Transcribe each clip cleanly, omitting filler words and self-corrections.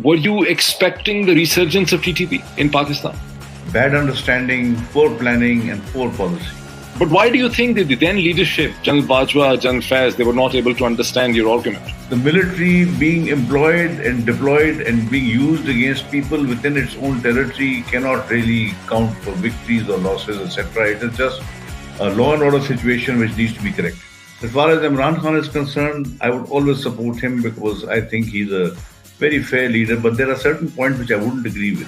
Were you expecting the resurgence of TTP in Pakistan? Bad understanding, poor planning, and poor policy. But why do you think that the then leadership, General Bajwa, General Faiz, they were not able to understand your argument? The military being employed and deployed and being used against people within its own territory cannot really count for victories or losses, etc. It is just a law and order situation which needs to be corrected. As far as Imran Khan is concerned, I would always support him because I think he's a very fair leader, but there are certain points which I wouldn't agree with.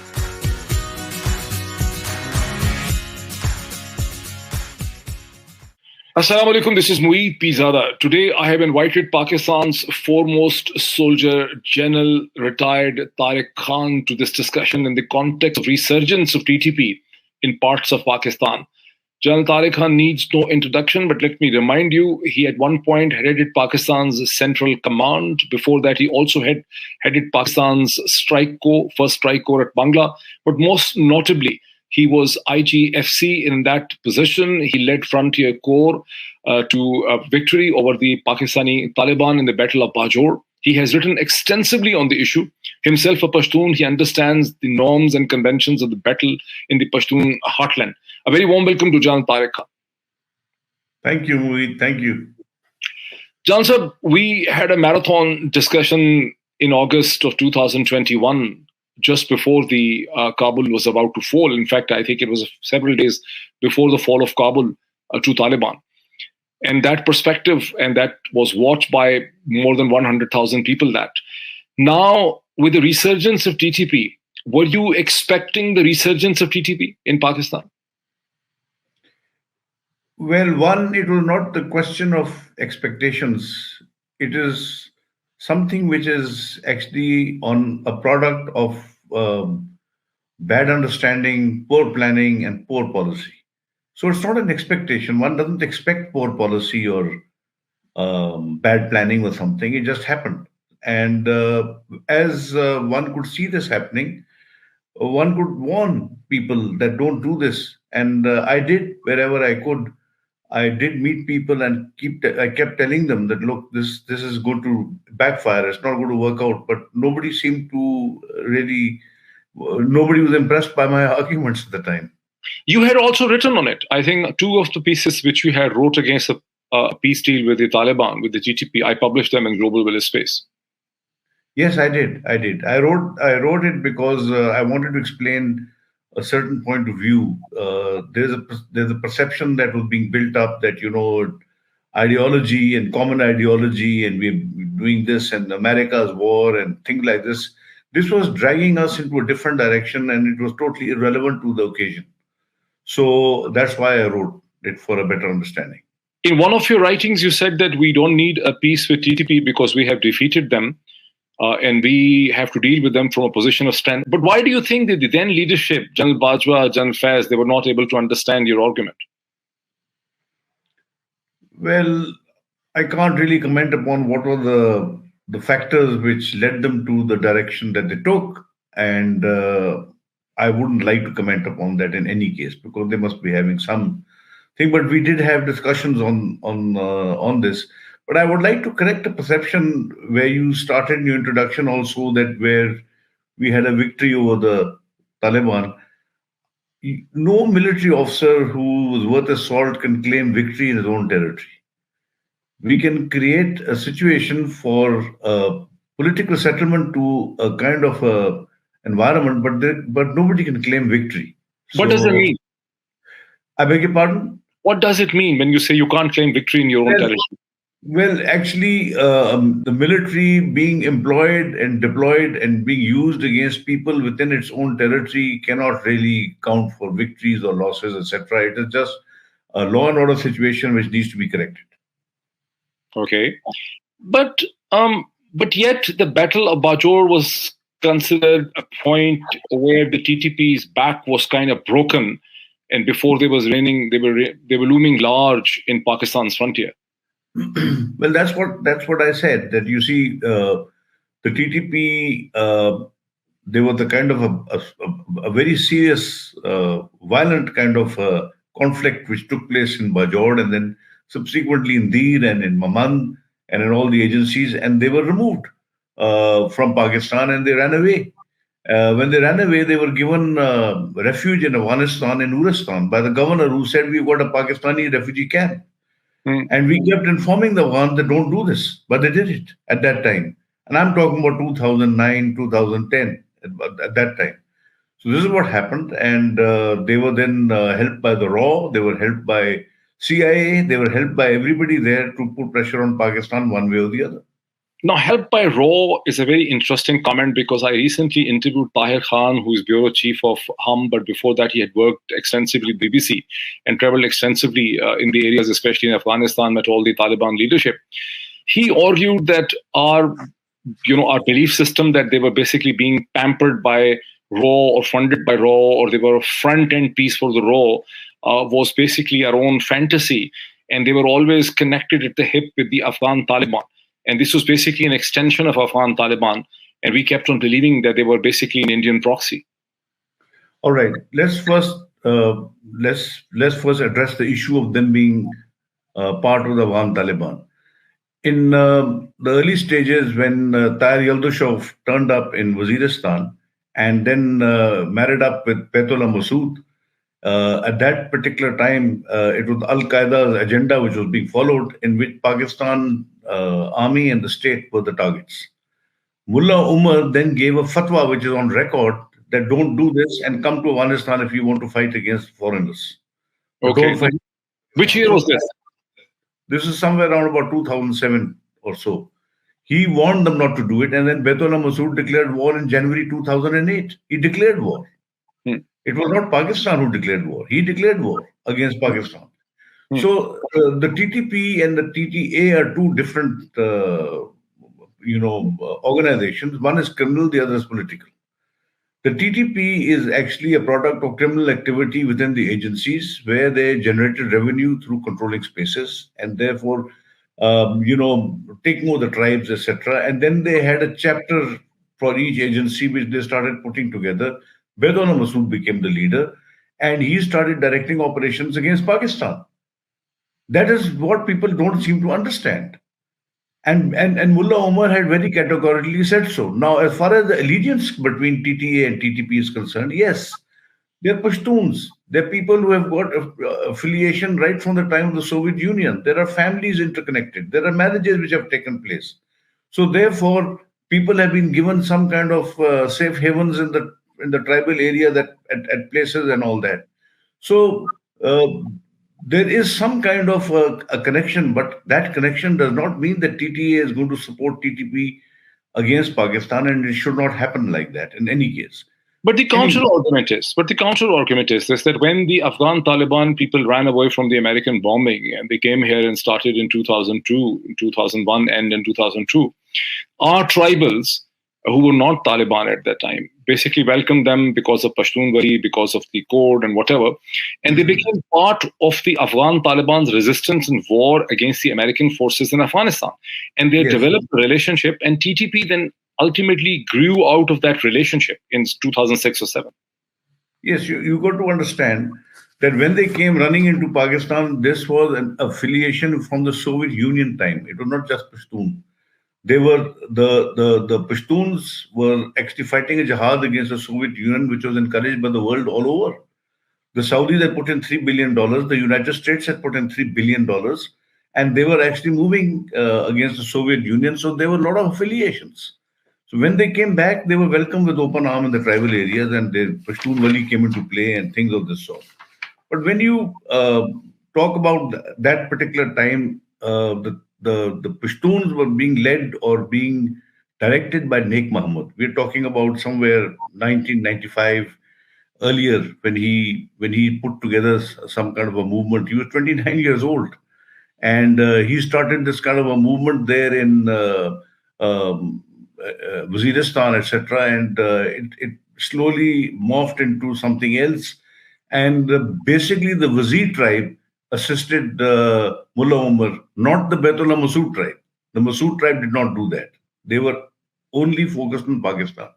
Assalamu alaikum, this is Moeed Pirzada. Today I have invited Pakistan's foremost soldier, General retired Tariq Khan, to this discussion in the context of resurgence of TTP in parts of Pakistan. General Tariq Khan needs no introduction, but let me remind you, he at one point headed Pakistan's Central Command. Before that, he also headed Pakistan's first Strike Corps at Mangla. But most notably, he was IGFC. In that position, he led Frontier Corps to a victory over the Pakistani Taliban in the Battle of Bajor. He has written extensively on the issue. Himself a Pashtun, he understands the norms and conventions of the battle in the Pashtun heartland. A very warm welcome to General Tariq Khan. Thank you, Moeed. Thank you. General sir, we had a marathon discussion in August of 2021, just before the Kabul was about to fall. In fact, I think it was several days before the fall of Kabul to Taliban. And that perspective, and that was watched by more than 100,000 people that. Now, with the resurgence of TTP, were you expecting the resurgence of TTP in Pakistan? Well, one, it was not the question of expectations. It is something which is actually on a product of bad understanding, poor planning, and poor policy. So it's not an expectation. One doesn't expect poor policy or bad planning or something. It just happened. And as one could see this happening, one could warn people that don't do this. And I did wherever I could. I did meet people and I kept telling them that, look, this is going to backfire. It's not going to work out. But nobody seemed to really, nobody was impressed by my arguments at the time. You had also written on it. I think two of the pieces which you had wrote against a peace deal with the Taliban, with the TTP, I published them in Global Village Space. Yes, I did. I wrote it because I wanted to explain a certain point of view. There's a perception that was being built up that, ideology and common ideology, and we're doing this, and America's war and things like this. This was dragging us into a different direction, and it was totally irrelevant to the occasion. So that's why I wrote it, for a better understanding. In one of your writings, you said that we don't need a peace with TTP because we have defeated them. And we have to deal with them from a position of strength. But why do you think that the then leadership, General Bajwa, General Faiz, they were not able to understand your argument? Well, I can't really comment upon what were the factors which led them to the direction that they took. And I wouldn't like to comment upon that in any case, because they must be having some thing. But we did have discussions on this. But I would like to correct a perception where you started in your introduction also, that where we had a victory over the Taliban. No military officer who was worth his salt can claim victory in his own territory. We can create a situation for political settlement to a kind of environment, but nobody can claim victory. What does it mean? I beg your pardon? What does it mean when you say you can't claim victory in your own territory? Well, actually, the military being employed and deployed and being used against people within its own territory cannot really count for victories or losses, etc. It is just a law and order situation which needs to be corrected. Okay, but yet the Battle of Bajor was considered a point where the TTP's back was kind of broken, and before they was reigning, they were looming large in Pakistan's frontier. Well, that's what I said. That you see, the TTP, they were the kind of a very serious, violent kind of conflict which took place in Bajor, and then subsequently in Dir and in Mamand and in all the agencies, and they were removed from Pakistan, and they ran away. When they ran away, they were given refuge in Afghanistan, in Uristan, by the governor, who said, "We've got a Pakistani refugee camp." Mm. And we kept informing the Afghans that don't do this, but they did it at that time. And I'm talking about 2009, 2010, at that time. So this is what happened, and they were then helped by the RAW, they were helped by CIA, they were helped by everybody there to put pressure on Pakistan one way or the other. Now, help by RAW is a very interesting comment, because I recently interviewed Tahir Khan, who is bureau chief of but before that he had worked extensively with BBC and traveled extensively in the areas, especially in Afghanistan, met all the Taliban leadership. He argued that our belief system, that they were basically being pampered by RAW or funded by RAW, or they were a front-end piece for the RAW, was basically our own fantasy, and they were always connected at the hip with the Afghan Taliban. And this was basically an extension of Afghan Taliban, and we kept on believing that they were basically an Indian proxy. All right, let's first address the issue of them being part of the Afghan Taliban. In the early stages, when Tahir Yildirim turned up in Waziristan and then married up with Baitullah Masood, at that particular time, it was Al Qaeda's agenda which was being followed, in which Pakistan army and the state were the targets. Mullah Umar then gave a fatwa, which is on record, that don't do this and come to Afghanistan if you want to fight against foreigners. Okay. Which year was this? This is somewhere around about 2007 or so. He warned them not to do it, and then Baitullah Masood declared war in January 2008. He declared war. It was not Pakistan who declared war. He declared war against Pakistan. So the TTP and the TTA are two different, organizations. One is criminal, the other is political. The TTP is actually a product of criminal activity within the agencies, where they generated revenue through controlling spaces and therefore, taking over the tribes, etc. And then they had a chapter for each agency, which they started putting together. Baitullah Masood became the leader, and he started directing operations against Pakistan. That is what people don't seem to understand. And Mullah Omar had very categorically said so. Now, as far as the allegiance between TTA and TTP is concerned, yes, they're Pashtuns. They're people who have got affiliation right from the time of the Soviet Union. There are families interconnected. There are marriages which have taken place. So therefore, people have been given some kind of safe havens in the tribal area, that at places and all that. So there is some kind of a connection, but that connection does not mean that TTA is going to support TTP against Pakistan, and it should not happen like that in any case. But the counter argument is that when the Afghan Taliban people ran away from the American bombing and they came here and started in 2002, in 2001, and in 2002, our tribals who were not Taliban at that time basically welcomed them because of Pashtunwari, because of the code and whatever. And they became part of the Afghan Taliban's resistance and war against the American forces in Afghanistan. And they developed a relationship, and TTP then ultimately grew out of that relationship in 2006 or 7. Yes, you got to understand that when they came running into Pakistan, this was an affiliation from the Soviet Union time. It was not just Pashtun. They were the Pashtuns were actually fighting a jihad against the Soviet Union, which was encouraged by the world all over. The Saudis had put in $3 billion. The United States had put in $3 billion. And they were actually moving against the Soviet Union. So there were a lot of affiliations. So when they came back, they were welcomed with open arms in the tribal areas, and the Pashtunwali came into play and things of this sort. But when you talk about that particular time, the Pashtuns were being led or being directed by Naik Muhammad. We're talking about somewhere 1995, earlier, when he put together some kind of a movement. He was 29 years old, and he started this kind of a movement there in Waziristan, etc. And it slowly morphed into something else. And basically, the Wazir tribe assisted Mullah Umar, not the Baitullah Masood tribe. The Masood tribe did not do that. They were only focused on Pakistan.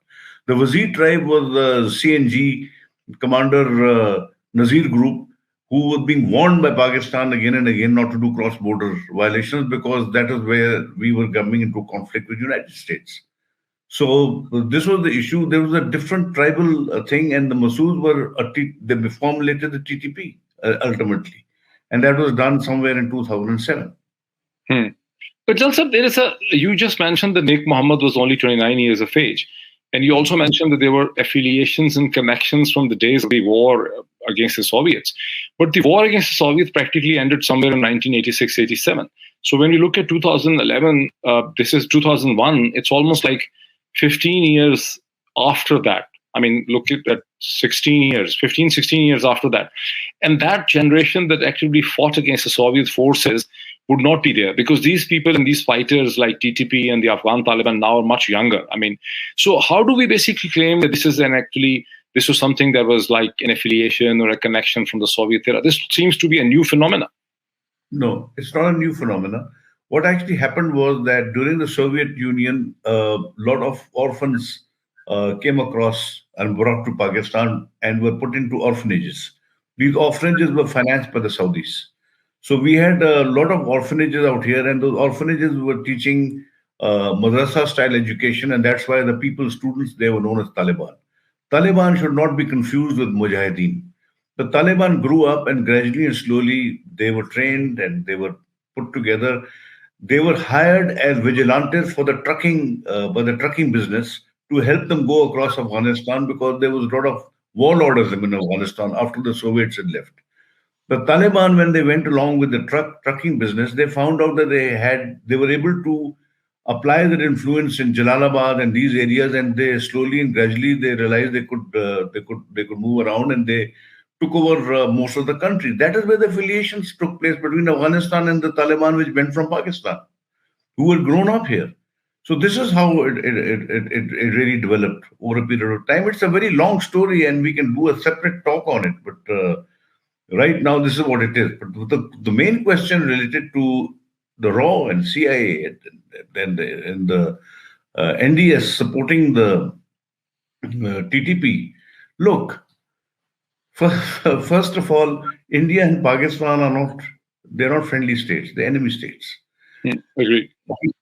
The Wazir tribe was the CNG Commander Nazir group, who was being warned by Pakistan again and again not to do cross-border violations, because that is where we were coming into conflict with the United States. So this was the issue. There was a different tribal thing, and the Masoods were they formulated the TTP ultimately, and that was done somewhere in 2007. Hmm. But Jalsab, you just mentioned that Nik Muhammad was only 29 years of age. And you also mentioned that there were affiliations and connections from the days of the war against the Soviets. But the war against the Soviets practically ended somewhere in 1986-87. So when we look at 2011, this is 2001, it's almost like 15 years after that. I mean, look at 16 years, 15, 16 years after that. And that generation that actively fought against the Soviet forces would not be there, because these people and these fighters like TTP and the Afghan Taliban now are much younger. I mean, so how do we basically claim that this was something that was like an affiliation or a connection from the Soviet era? This seems to be a new phenomenon. No, it's not a new phenomenon. What actually happened was that during the Soviet Union, a lot of orphans came across and brought to Pakistan and were put into orphanages. These orphanages were financed by the Saudis. So we had a lot of orphanages out here, and those orphanages were teaching madrasa style education, and that's why the students, they were known as Taliban. Taliban should not be confused with Mujahideen. The Taliban grew up, and gradually and slowly they were trained and they were put together. They were hired as vigilantes for the trucking business to help them go across Afghanistan, because there was a lot of warlordism in Afghanistan after the Soviets had left. The Taliban, when they went along with the trucking business, they found out that they were able to apply their influence in Jalalabad and these areas, and they slowly and gradually they realized they could move around, and they took over most of the country. That is where the affiliations took place between Afghanistan and the Taliban, which went from Pakistan, who were grown up here. So this is how it really developed over a period of time. It's a very long story, and we can do a separate talk on it. But right now, this is what it is. But the main question related to the RAW and CIA and the NDS supporting the TTP. Look, first of all, India and Pakistan they're not friendly states, they're enemy states. Agreed.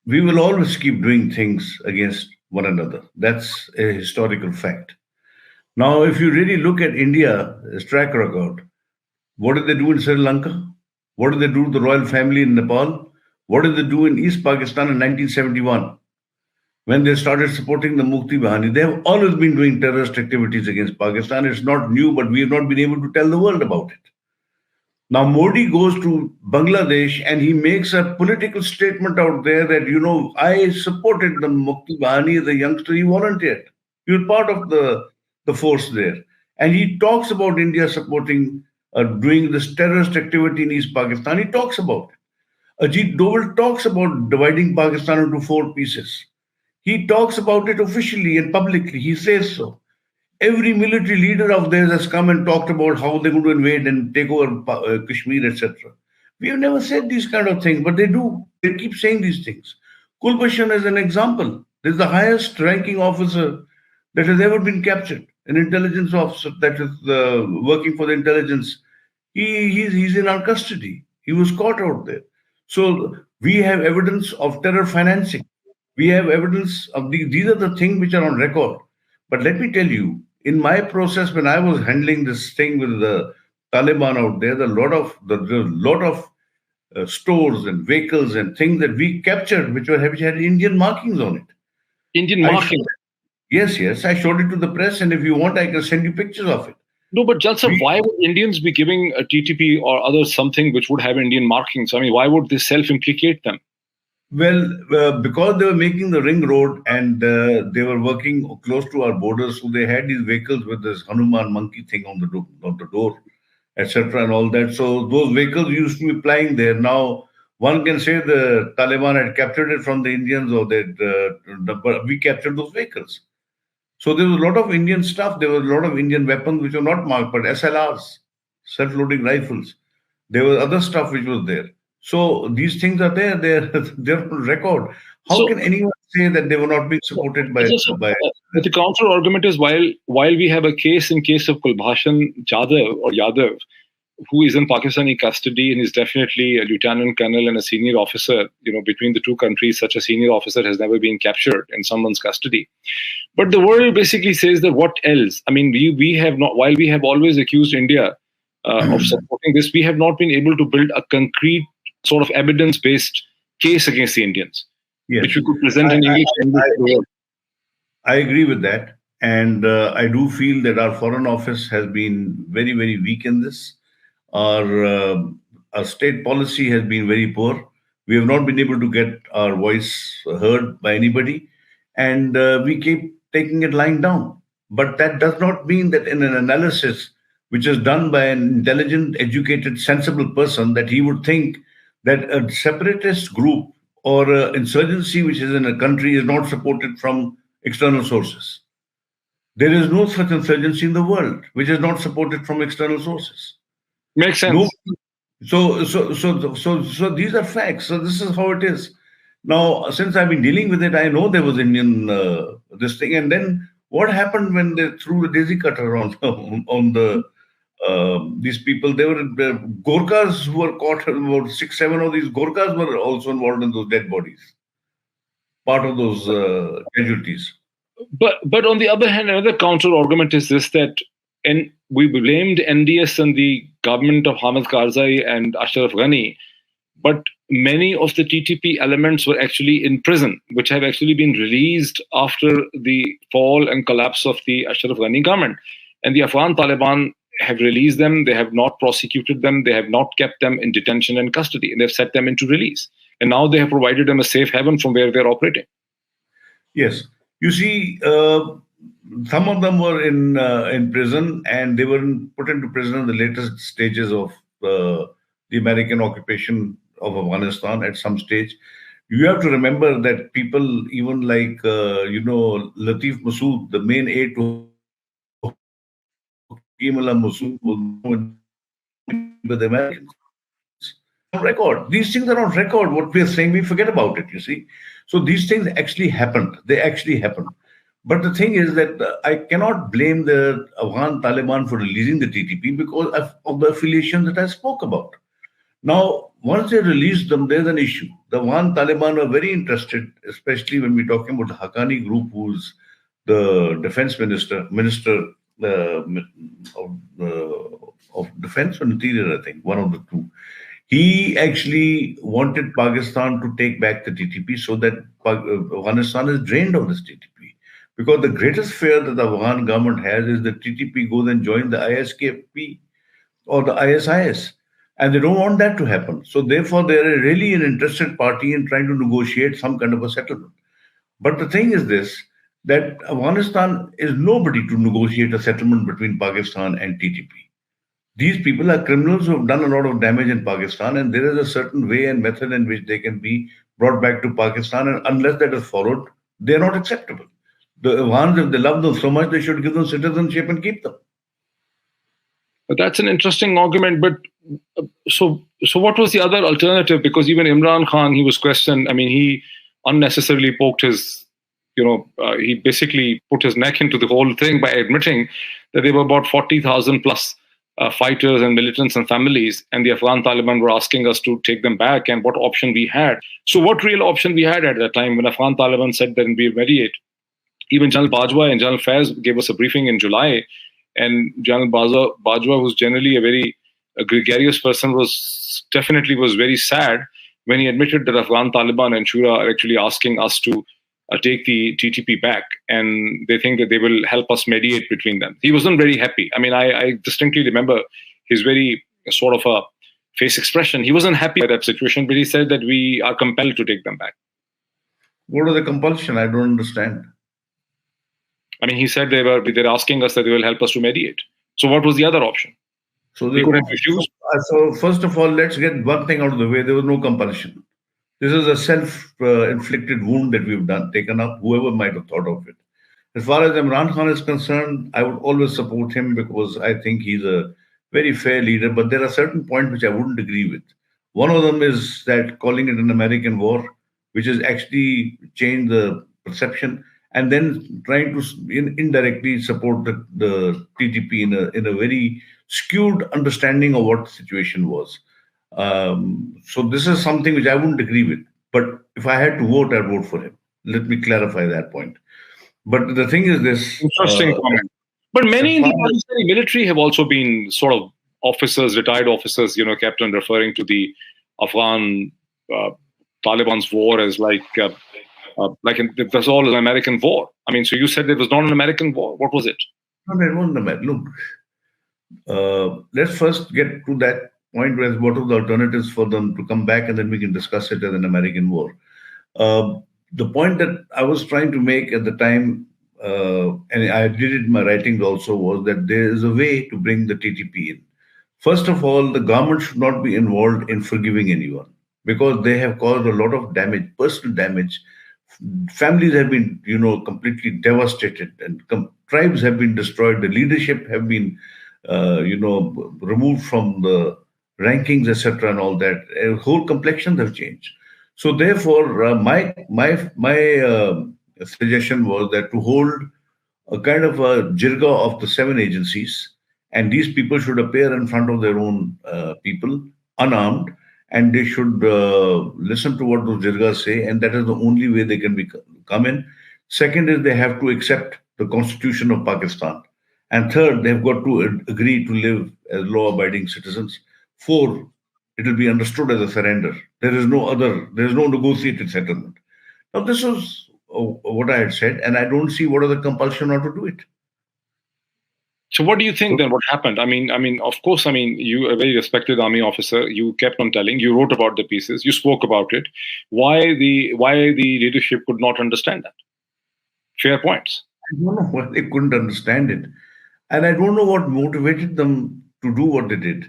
We will always keep doing things against one another. That's a historical fact. Now, if you really look at India's track record, what did they do in Sri Lanka? What did they do to the royal family in Nepal? What did they do in East Pakistan in 1971? When they started supporting the Mukti Bahani, they have always been doing terrorist activities against Pakistan. It's not new, but we have not been able to tell the world about it. Now, Modi goes to Bangladesh and he makes a political statement out there that, I supported the Mukti Bahani as a youngster. He volunteered. He was part of the force there. And he talks about India supporting, doing this terrorist activity in East Pakistan. He talks about it. Ajit Doval talks about dividing Pakistan into 4 pieces. He talks about it officially and publicly. He says so. Every military leader of theirs has come and talked about how they're going to invade and take over Kashmir, etc. We have never said these kind of things, but they do. They keep saying these things. Kulbhushan is an example. This is the highest ranking officer that has ever been captured, an intelligence officer that is working for the intelligence. He's in our custody. He was caught out there. So we have evidence of terror financing. We have evidence of these are the things which are on record. But let me tell you, in my process, when I was handling this thing with the Taliban out there, there's a lot of stores and vehicles and things that we captured, which had Indian markings on it. Indian markings? Yes. I showed it to the press, and if you want, I can send you pictures of it. No, but Jalsa, why would Indians be giving a TTP or other something which would have Indian markings? I mean, why would this self-implicate them? Well, because they were making the ring road and they were working close to our borders, so they had these vehicles with this Hanuman monkey thing on the door, etc., and all that. So those vehicles used to be plying there. Now, one can say the Taliban had captured it from the Indians, or that we captured those vehicles. So there was a lot of Indian stuff. There was a lot of Indian weapons which were not marked, but SLRs, self-loading rifles. There was other stuff which was there. So these things are there. They're on record. How can anyone say that they were not being supported by? But the counter argument is while we have a case of Kulbhushan Yadav, who is in Pakistani custody, and is definitely a lieutenant colonel and a senior officer. Between the two countries, such a senior officer has never been captured in someone's custody. But the world basically says that what else? I mean, we have not, while we have always accused India of supporting this, we have not been able to build a concrete sort of evidence-based case against the Indians, Yes. which we could present in English language to the world. I agree with that. And I do feel that our Foreign Office has been very, very weak in this. Our state policy has been very poor. We have not been able to get our voice heard by anybody. And we keep taking it lying down. But that does not mean that in an analysis which is done by an intelligent, educated, sensible person, that he would think that a separatist group or insurgency which is in a country is not supported from external sources. There is no such insurgency in the world which is not supported from external sources. Makes sense. No, so these are facts. So this is how it is. Now, since I've been dealing with it, I know there was Indian this thing. And then what happened when they threw the daisy cutter on the these people? They were Gorkhas who were caught. About 6-7 of these Gorkhas were also involved in those dead bodies, part of those casualties. But on the other hand, another counter argument is this, that we blamed NDS and the government of Hamid Karzai and Ashraf Ghani, but many of the TTP elements were actually in prison, which have actually been released after the fall and collapse of the Ashraf Ghani government. And the Afghan Taliban have released them. They have not prosecuted them. They have not kept them in detention and custody, and they've set them into release. And now they have provided them a safe haven from where they're operating. Yes. You see, some of them were in prison, and they were put into prison in the latest stages of the American occupation of Afghanistan at some stage. You have to remember that people, even like, Latif Masood, the main aide to Hakim Allah Masood, was with the Americans. On record. These things are on record. What we are saying, we forget about it, you see. So these things actually happened. They actually happened. But the thing is that I cannot blame the Afghan Taliban for releasing the TTP because of the affiliation that I spoke about. Now, once they release them, there's an issue. The Afghan Taliban are very interested, especially when we're talking about the Haqqani group, who's the defense minister of defense or interior, I think, one of the two. He actually wanted Pakistan to take back the TTP so that Afghanistan is drained of this TTP. Because the greatest fear that the Afghan government has is that TTP goes and joins the ISKP or the ISIS. And they don't want that to happen. So therefore, they're really an interested party in trying to negotiate some kind of a settlement. But the thing is this, that Afghanistan is nobody to negotiate a settlement between Pakistan and TTP. These people are criminals who have done a lot of damage in Pakistan, and there is a certain way and method in which they can be brought back to Pakistan, and unless that is followed, they're not acceptable. The Afghans, if they love them so much, they should give them citizenship and keep them. But that's an interesting argument. But so what was the other alternative? Because even Imran Khan, he was questioned. I mean, he unnecessarily poked his, he basically put his neck into the whole thing by admitting that there were about 40,000 plus fighters and militants and families, and the Afghan Taliban were asking us to take them back, and what option we had. So what real option we had at that time when Afghan Taliban said that we mediate? Even General Bajwa and General Faiz gave us a briefing in July, and General Bajwa, who's generally a very gregarious person, was very sad when he admitted that Afghan Taliban and Shura are actually asking us to take the TTP back, and they think that they will help us mediate between them. He wasn't very happy. I mean, I distinctly remember his very sort of a face expression. He wasn't happy with that situation, but he said that we are compelled to take them back. What are the compulsion? I don't understand. I mean, he said they're asking us that they will help us to mediate. So what was the other option? So they could have refused. So first of all, let's get one thing out of the way. There was no compulsion. This is a self-inflicted wound that we've taken up, whoever might have thought of it. As far as Imran Khan is concerned, I would always support him because I think he's a very fair leader. But there are certain points which I wouldn't agree with. One of them is that calling it an American war, which has actually changed the perception. and then trying to indirectly support the TTP in a very skewed understanding of what the situation was. So this is something which I wouldn't agree with. But if I had to vote, I'd vote for him. Let me clarify that point. But the thing is this: Interesting comment. But as many in far the Pakistani military have also been sort of officers, retired officers, kept on referring to the Afghan Taliban's war as it was all an American war. I mean, so you said it was not an American war. What was it? no, it wasn't a matter. Look, let's first get to that point where what are the alternatives for them to come back, and then we can discuss it as an American war. The point that I was trying to make at the time, and I did it in my writings also, was that there is a way to bring the TTP in. First of all, the government should not be involved in forgiving anyone because they have caused a lot of damage, personal damage. Families have been, completely devastated, and tribes have been destroyed. The leadership have been, removed from the rankings, etc., and all that. Whole complexions have changed. So therefore, my suggestion was that to hold a kind of a jirga of the seven agencies, and these people should appear in front of their own people, unarmed, and they should listen to what those jirgas say, and that is the only way they can come in. Second is they have to accept the constitution of Pakistan, and third, they've got to agree to live as law-abiding citizens. Four, it will be understood as a surrender. There is no negotiated settlement. Now, this was what I had said, and I don't see what are the compulsion not to do it. So what do you think then? What happened? I mean, of course, you a very respected army officer. You kept on telling. You wrote about the pieces. You spoke about it. Why the leadership could not understand that? Fair points. I don't know why they couldn't understand it, and I don't know what motivated them to do what they did.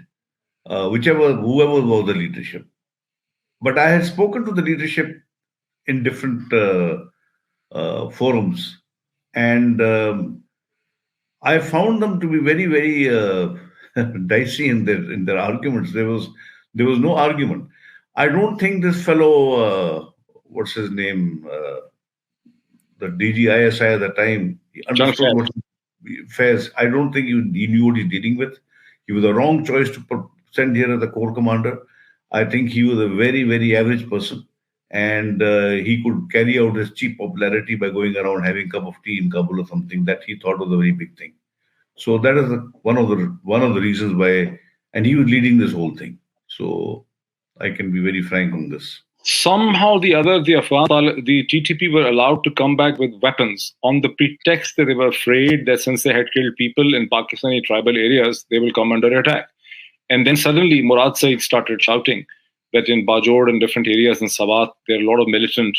Whoever was the leadership. But I had spoken to the leadership in different forums, and I found them to be very, very dicey in their arguments. There was no argument. I don't think this fellow, what's his name, the DGISI at the time, he understood what Affairs. I don't think he knew what he's dealing with. He was the wrong choice to send here as the Corps Commander. I think he was a very, very average person, and he could carry out his cheap popularity by going around having a cup of tea in Kabul or something that he thought was a very big thing. So that is one of the reasons why, and he was leading this whole thing. So I can be very frank on this. Somehow the other, the TTP were allowed to come back with weapons on the pretext that they were afraid that since they had killed people in Pakistani tribal areas, they will come under attack. And then suddenly Murad Said started shouting that in Bajor and different areas in Sawat, there are a lot of militant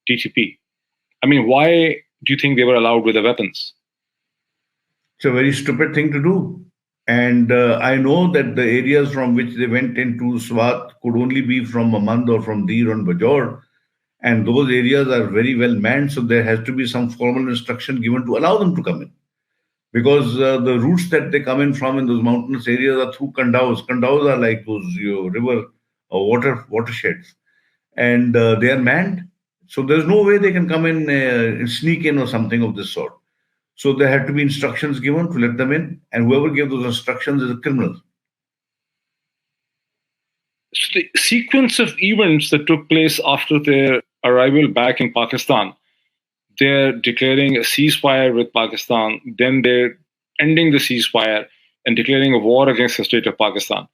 TTP. Why do you think they were allowed with the weapons? It's a very stupid thing to do. And I know that the areas from which they went into Swat could only be from Mamand or from Dir and Bajor. And those areas are very well manned. So there has to be some formal instruction given to allow them to come in. Because the routes that they come in from in those mountainous areas are through kandaus. Kandaus are like those river watersheds. And they are manned. So there's no way they can come in and sneak in or something of this sort. So there had to be instructions given to let them in, and whoever gave those instructions is a criminal. So the sequence of events that took place after their arrival back in Pakistan, they're declaring a ceasefire with Pakistan, then they're ending the ceasefire and declaring a war against the state of Pakistan.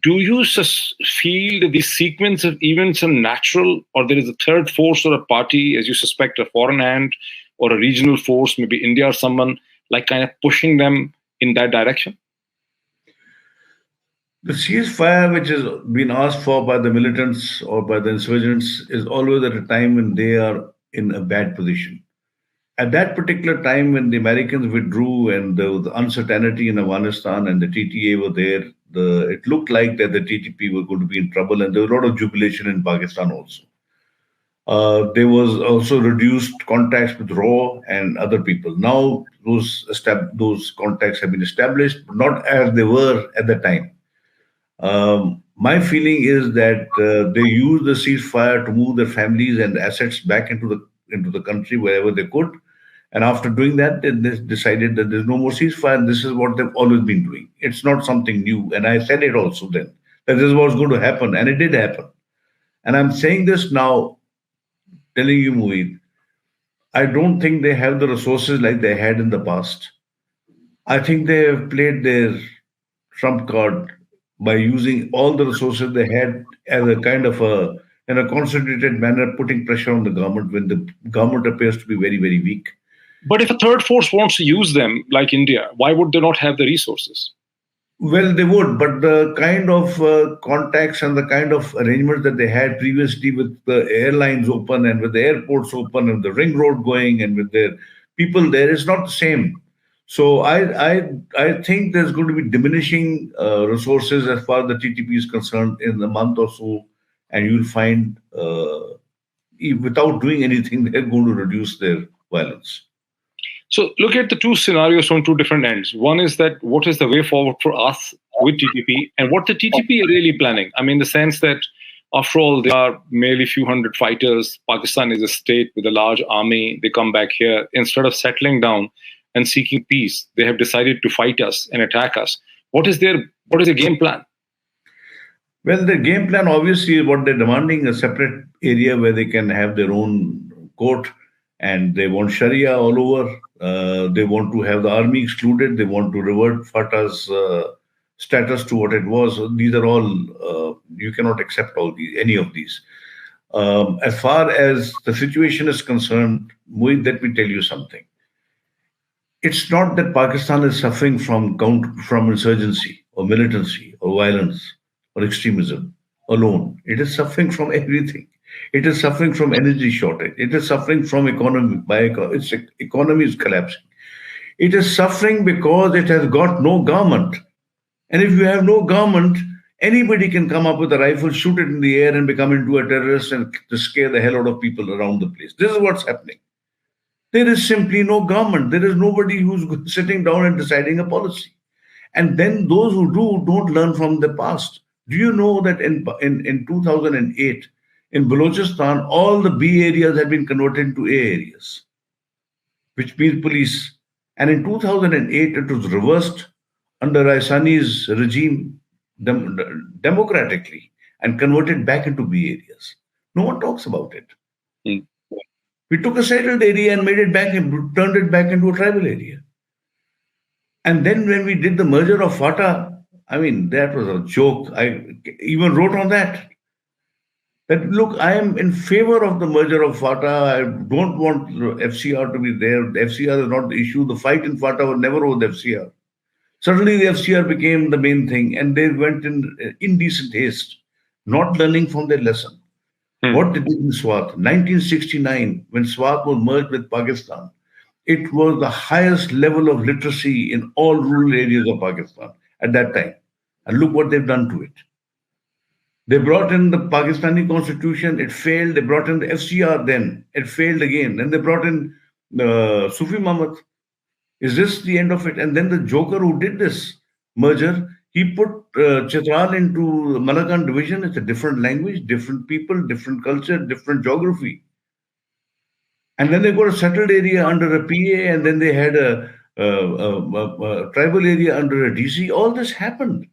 Do you feel that the sequence of events are natural, or there is a third force or a party, as you suspect, a foreign hand, or a regional force, maybe India or someone, like kind of pushing them in that direction? The ceasefire which has been asked for by the militants or by the insurgents is always at a time when they are in a bad position. At that particular time when the Americans withdrew and there was uncertainty in Afghanistan and the TTA were there, it looked like that the TTP were going to be in trouble, and there was a lot of jubilation in Pakistan also. There was also reduced contacts with RAW and other people. Now those contacts have been established, but not as they were at the time. My feeling is that they used the ceasefire to move their families and assets back into the country wherever they could. And after doing that, they decided that there's no more ceasefire. And this is what they've always been doing. It's not something new. And I said it also then, that this was going to happen. And it did happen. And I'm saying this now, telling you, Moeed, I don't think they have the resources like they had in the past. I think they have played their trump card by using all the resources they had as a kind of a, in a concentrated manner, putting pressure on the government when the government appears to be very, very weak. But if a third force wants to use them, like India, why would they not have the resources? Well, they would, but the kind of contacts and the kind of arrangements that they had previously with the airlines open and with the airports open and the ring road going and with their people there is not the same. So I think there's going to be diminishing resources as far as the TTP is concerned in a month or so, and you'll find without doing anything, they're going to reduce their violence. So look at the two scenarios from two different ends. One is that what is the way forward for us with TTP and what the TTP are really planning. I mean, the sense that after all, there are merely a few hundred fighters. Pakistan is a state with a large army. They come back here. Instead of settling down and seeking peace, they have decided to fight us and attack us. What is their game plan? Well, the game plan obviously is what they're demanding, a separate area where they can have their own court, and they want Sharia all over. They want to have the army excluded. They want to revert Fatah's status to what it was. These are all, you cannot accept any of these. As far as the situation is concerned, Moeed, let me tell you something. It's not that Pakistan is suffering from insurgency or militancy or violence or extremism alone. It is suffering from everything. It is suffering from energy shortage. It is suffering from its economy is collapsing. It is suffering because it has got no government. And if you have no government, anybody can come up with a rifle, shoot it in the air, and become into a terrorist and to scare the hell out of people around the place. This is what's happening. There is simply no government. There is nobody who's sitting down and deciding a policy. And then those who do don't learn from the past. Do you know that in 2008, in Balochistan, all the B areas had been converted into A areas, which means police. And in 2008, it was reversed under Raisani's regime democratically and converted back into B areas. No one talks about it. Mm. We took a settled area and made it back and turned it back into a tribal area. And then when we did the merger of Fatah, I mean, that was a joke. I even wrote on that. That look, I am in favor of the merger of Fatah. I don't want FCR to be there. The FCR is not the issue. The fight in Fatah was never over the FCR. Suddenly the FCR became the main thing, and they went in indecent haste, not learning from their lesson. What they did in Swat, 1969, when Swat was merged with Pakistan, it was the highest level of literacy in all rural areas of Pakistan at that time. And look what they've done to it. They brought in the Pakistani constitution, it failed. They brought in the FCR then, it failed again. Then they brought in Sufi Muhammad. Is this the end of it? And then the joker who did this merger, he put Chitral into Malakan division. It's a different language, different people, different culture, different geography. And then they got a settled area under a PA, and then they had a tribal area under a DC. All this happened.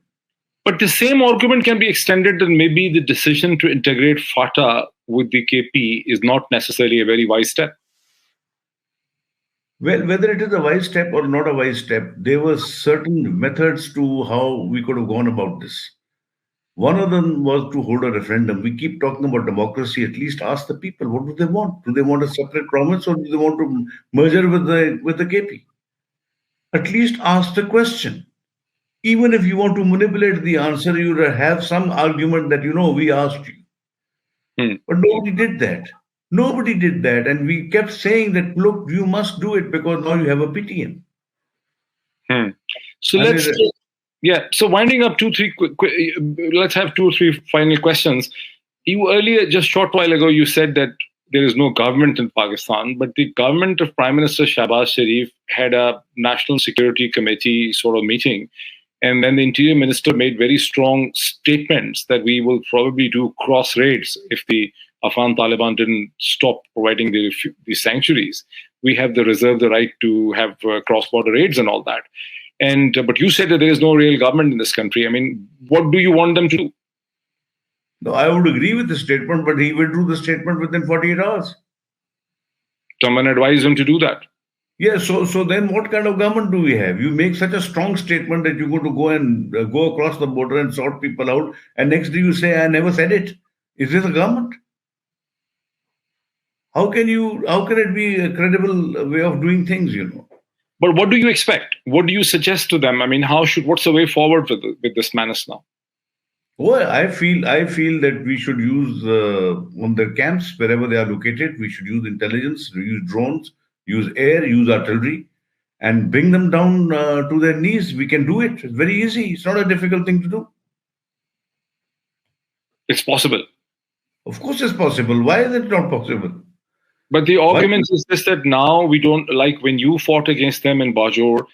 But the same argument can be extended that maybe the decision to integrate Fatah with the KP is not necessarily a very wise step. Well, whether it is a wise step or not a wise step, there were certain methods to how we could have gone about this. One of them was to hold a referendum. We keep talking about democracy. At least ask the people, what do they want? Do they want a separate province, or do they want to merge with the KP? At least ask the question. Even if you want to manipulate the answer, you have some argument that, we asked you. But nobody did that. Nobody did that. And we kept saying that, look, you must do it because now you have a PTM. So so winding up let's have 2 or 3 final questions. You earlier, just short while ago, you said that there is no government in Pakistan, but the government of Prime Minister Shahbaz Sharif had a National Security Committee sort of meeting. And then the Interior Minister made very strong statements that we will probably do cross raids if the Afghan Taliban didn't stop providing the sanctuaries. we have the reserve the right to have cross-border raids and all that. And but you said that there is no real government in this country. I mean, what do you want them to do? No, I would agree with the statement, but he withdrew the statement within 48 hours. Someone advised him to do that. Yeah, so then what kind of government do we have? You make such a strong statement that you're going to go and go across the border and sort people out, and next day you say, I never said it. Is this a government? How can it be a credible way of doing things, But what do you expect? What do you suggest to them? I mean, what's the way forward with this menace now? Well, I feel that we should use on their camps, wherever they are located, we should use intelligence, use drones, use air, use artillery, and bring them down to their knees. We can do it. It's very easy. It's not a difficult thing to do. It's possible. Of course it's possible. Why is it not possible? But the argument is this, that now we don't, like when you fought against them in Bajor,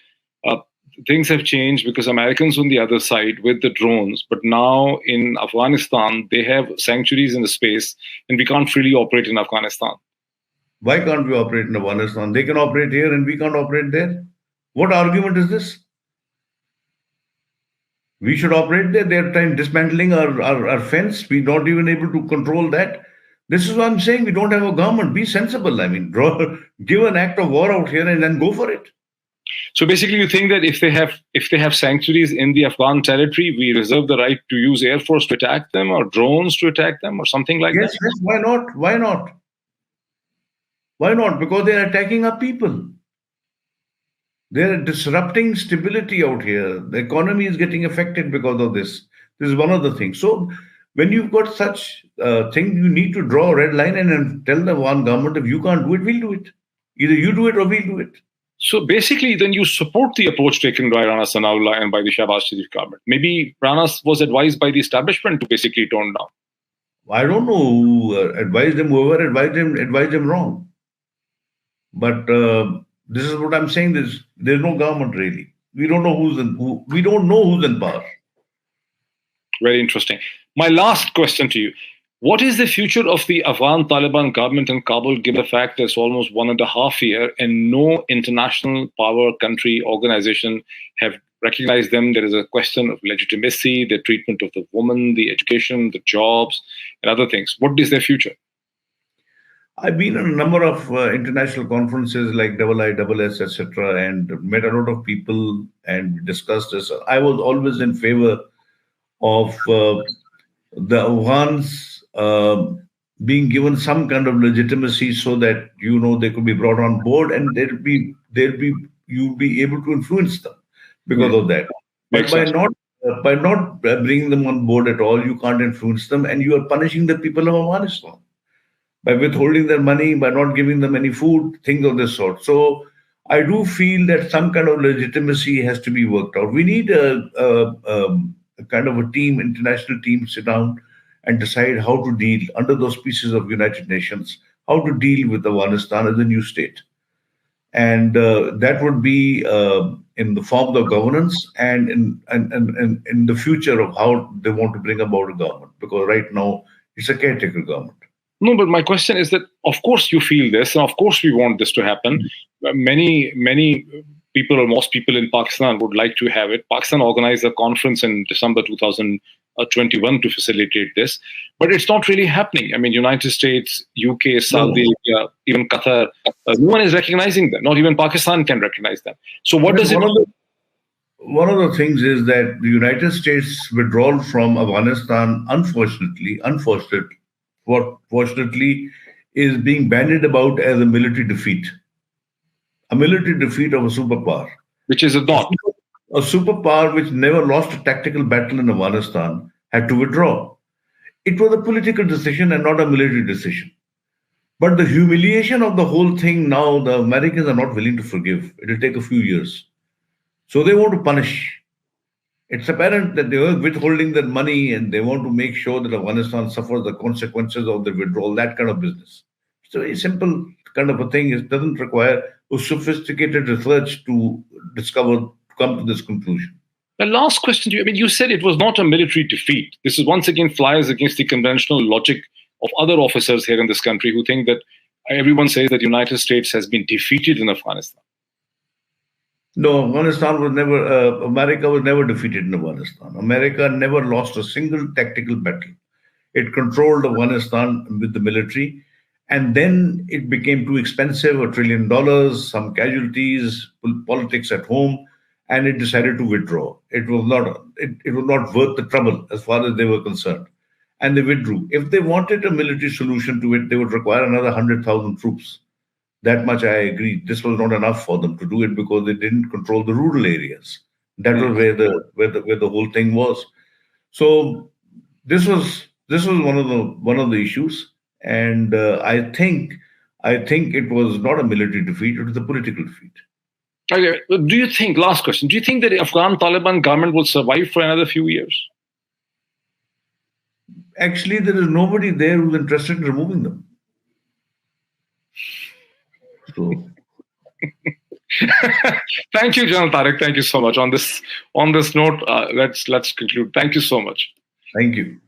things have changed because Americans on the other side with the drones, but now in Afghanistan, they have sanctuaries in the space and we can't freely operate in Afghanistan. Why can't we operate in Afghanistan? They can operate here and we can't operate there. What argument is this? We should operate there. They're trying dismantling our fence. We're not even able to control that. This is what I'm saying. We don't have a government. Be sensible. I mean, give an act of war out here and then go for it. So basically, you think that if they have sanctuaries in the Afghan territory, we reserve the right to use Air Force to attack them or drones to attack them or something like that? Yes, why not? Why not? Why not? Because they are attacking our people. They're disrupting stability out here. The economy is getting affected because of this. This is one of the things. So when you've got such things, you need to draw a red line and then tell the one government, if you can't do it, we'll do it. Either you do it or we'll do it. So basically, then you support the approach taken by Rana Sanaullah and by the Shahbaz Sharif government. Maybe Rana was advised by the establishment to basically tone down. I don't know who advised him. Whoever advised him wrong. But this is what I'm saying. There's no government really. We don't know who's in power. Very interesting. My last question to you. What is the future of the Afghan Taliban government in Kabul, given the fact that it's almost 1.5 years and no international power country organization have recognized them? There is a question of legitimacy, the treatment of the woman, the education, the jobs, and other things. What is their future? I've been in a number of international conferences like IISS, etc., and met a lot of people and discussed this. I was always in favor of the Afghans being given some kind of legitimacy so that they could be brought on board and you'll be able to influence them because of that. But by not bringing them on board at all, you can't influence them, and you are punishing the people of Afghanistan by withholding their money, by not giving them any food, things of this sort. So I do feel that some kind of legitimacy has to be worked out. We need a kind of a team, international team, sit down and decide how to deal under those pieces of United Nations, how to deal with Afghanistan as a new state. And that would be in the form of governance and in the future of how they want to bring about a government, because right now it's a caretaker government. No, but my question is that, of course, you feel this, and of course, we want this to happen. Many people, or most people in Pakistan, would like to have it. Pakistan organized a conference in December 2021 to facilitate this, but it's not really happening. I mean, United States, UK, Saudi Arabia, even Qatar, no one is recognizing them. Not even Pakistan can recognize them. So what does it mean? One of the things is that the United States withdrawal from Afghanistan, unfortunately, is being bandied about as a military defeat. A military defeat of a superpower. Which is not. A superpower which never lost a tactical battle in Afghanistan had to withdraw. It was a political decision and not a military decision. But the humiliation of the whole thing now, the Americans are not willing to forgive. It will take a few years. So they want to punish. It's apparent that they are withholding their money and they want to make sure that Afghanistan suffers the consequences of the withdrawal, that kind of business. It's a very simple kind of a thing. It doesn't require a sophisticated research to come to this conclusion. The last question to you, I mean, you said it was not a military defeat. This is once again flies against the conventional logic of other officers here in this country who think that everyone says that the United States has been defeated in Afghanistan. No, Afghanistan was never, America was never defeated in Afghanistan. America never lost a single tactical battle. It controlled Afghanistan with the military, and then it became too expensive, $1 trillion, some casualties, politics at home, and it decided to withdraw. It was not worth the trouble as far as they were concerned. And they withdrew. If they wanted a military solution to it, they would require another 100,000 troops. That much I agree. This was not enough for them to do it because they didn't control the rural areas. That was where the whole thing was. So this was one of the issues, and I think it was not a military defeat; it was a political defeat. Okay. Do you think? Last question. Do you think that the Afghan Taliban government will survive for another few years? Actually, there is nobody there who's interested in removing them. So. Thank you, General Tariq. Thank you so much. On this note, let's conclude. Thank you so much. Thank you.